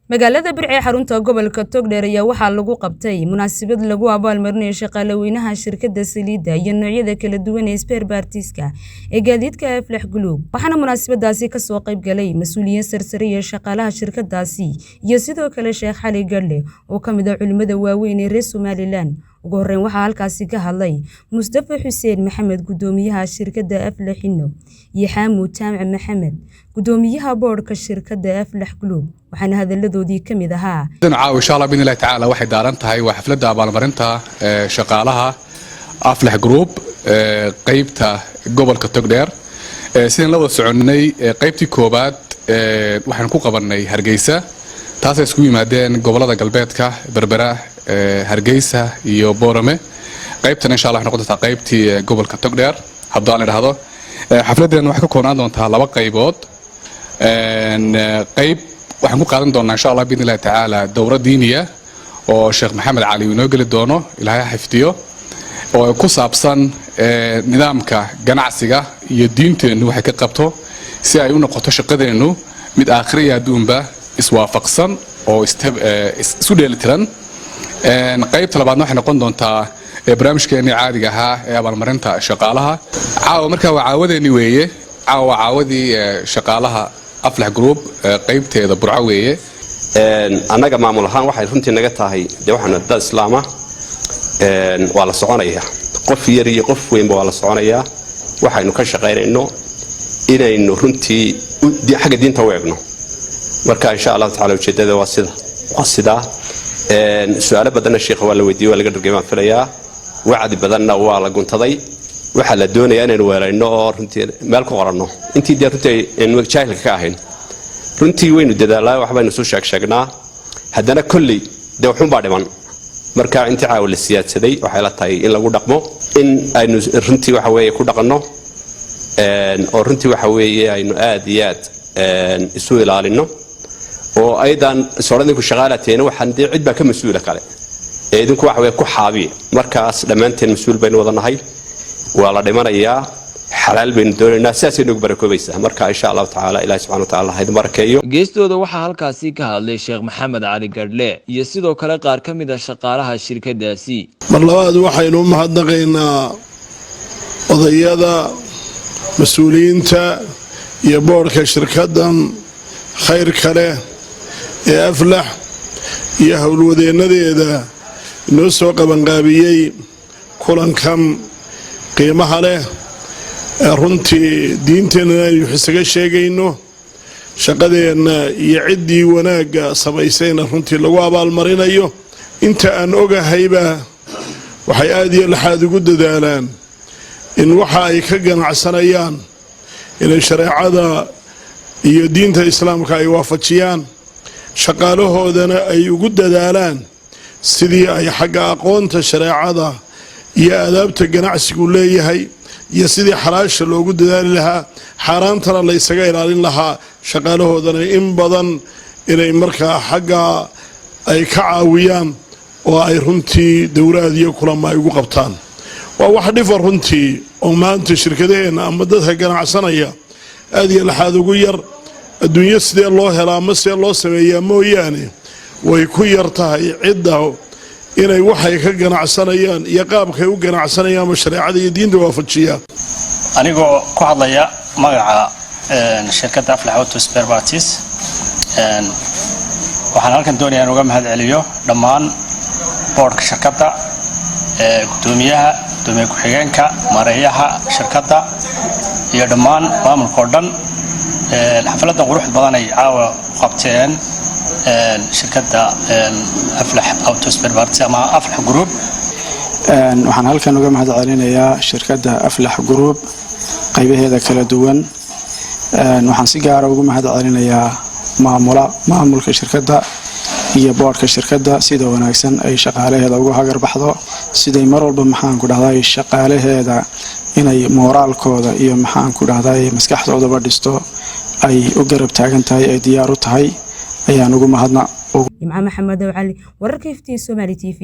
magaalada Birce xarunta gobolka Togdheer ayaa waxaa lagu qabtay munaasabad lagu abaalmarinayo shaqaaleynaha shirkadda Saliida iyo noocyada kala duwan ee spare parts-ka ee gaadiidka Aflax Group waxaana munaasabadaasi ka soo qayb galay mas'uuliyiin sarsare iyo shaqaalaha shirkadaasi iyo sidoo kale Sheekh Xali Gadle oo kamid ah culimada waaweyn ee reer Somaliland ugu horreyn waxaa halkaasi ka hadlay Mustafa Xuseen Maxamed gudoomiyaha shirkadda Aflax iyo Xamuud Jaamac Maxamed gudoomiyaha boardka shirkadda Aflax Group waxaana hadaladoodii kamid ahaa caawa insha Allah biidhnilaahi tacaala waxay daaran tahay waa xafladda abaalmarinta shaqaalaha Aflax Group qaybta gobolka Togdheer sidaan la wada soconay qaybtii koobaad waxaan ku qabanay Hargeysa taas ay isku yimaadeen gobolada galbeedka Berbera Hargeysa iyo Boorame qaybtan insha Allah noqon doonta qaybtii gobolka Togdheer haddaan idhaahdo xafladdan waxay ka koobnaan doontaa laba qaybood qayb waxaan ku qaadan doonaa insha Allah biidhnilaahi tacaala dowrad diiniya oo Sheekh Maxamed Cali inoo gali doono Ilaahay xifdiyo oo ku saabsan nidaamka ganacsiga iyo diinteenu waxay ka qabto si ay u noqoto shaqadeenu mid aakhiriya adduunba iswaafaqsan oo isu dheelitiran qaybta labaadna waxay noqon doontaa barnaamijkeennii caadiga ahaa ee abaalmarinta shaqaalaha caawa markaa waa caawadeennii weeye caawa caawadii shaqaalaha Aflax Group qaybteeda Burco weeye annaga maamul ahaan waxay runtii naga tahay waxaan dad islaama waa la soconayaa qof yar iyo qof weynba waa la soconayaa waxaynu ka shaqaynayno inaynu runtii xagga diinta u eegno marka insha Allah taala ujeedada waa sida su'aalo badanna sheekha waa la weydiiyay waa laga dhigay filayaa wacdi badanna waa la guntaday waxa la doonayaa inaynu weerayno oo runtii meel ku qoranno intii runtii inuu jaahilka ka ahayn runtii waynu dadaalaa waxbaynu soo sheegnaa haddana kulli waxun baa dhiman marka intii caawa la siyaadsaday waxay la tahay in lagu dhaqmo in aynu runtii waxa weeye ku dhaqanno oo runtii waxa weeye aynu aad iyo aad isu ilaalino oo aydan sooradiinku shaqaalateena waxaan cid baa ka mas'uula kale idinku waxa weeye ku xaabiye markaas dhammaanteen mas'uul baynu wada nahay waa la dhimanayaa xalaal baynu doonaynaa sidaas aynu barakoobaysaa marka insha Allah taala Ilaahay subhanahu wa taala hayd barakeeyo geestooda waxaa halkaasi ka hadlay Sheekh Maxamed Cali Gadle iyo sidoo kale qaar ka mid ah shaqaalaha shirkadaasi mar labaad waxaynu mahadnaqaynaa odayada mas'uuliyiinta iyo boardka shirkaddan khayr kale ee Aflax iyo howlwadeenadeeda inoo soo qabanqaabiyey kulankan qiimaha leh runtii diinteena aynu isaga sheegayno shaqadeena iyo ciddii wanaagga samaysayna runtii lagu abaalmarinayo inta aan ogahayba waxay aad iyo laxaad ugu dadaalaan in waxa ay ka ganacsanayaan inay shareecada iyo diinta islaamka ay waafajiyaan shaqaalahoodana ay ugu dadaalaan sidii ay xagga aqoonta shareecada iyo aadaabta ganacsigu leeyahay iyo sidii xalaasha loogu dadaali lahaa xaaraantana la isaga ilaalin lahaa shaqaalahoodana in badan inay markaa xagga ay ka caawiyaan oo ay runtii dowlad iyo kulamo ay ugu qabtaan waa wax dhifar runtii oo maanta shirkadaheena ama dadka ganacsanaya aad iyo laxaad ugu yar adduunyo sidee loo helaa ama sidee loo sameeyaa mooyaane way ku yar tahay cidda inay waxay ka ganacsanayaan iyo qaabkay u ganacsanayaan shareecada iyo diinta waafajiyaan anigoo ku hadlaya magaca shirkadda Aflax Auto Spare Parts waxaan halkan doonayaa inaan uga mahadceliyo dhammaan boardka shirkadda gudoomiyaha ku-xigeenka mareeyaha shirkadda iyo dhammaan maamulka oo dhan xafladda quruxda badan ay caawa qabteen shirkadda Aflax Auto Spare Parts ama Aflax Group waxaan halkan uga mahadcelinayaa shirkadda Aflax Group qaybaheeda kala duwan waxaan si gaar ah uga mahadcelinayaa maamulka shirkadda iyo boardka shirkadda sida wanaagsan ay shaqaalaheeda uga hagar baxdo siday mar walba maxaan ku dhahday shaqaalaheeda inay moraalkooda iyo maxaan ku dhahday maskaxdooda dhisto ay u garab taagan tahay ay diyaar u tahay ayaan ugu mahadnaq Maxamed Cali wararka Somali TV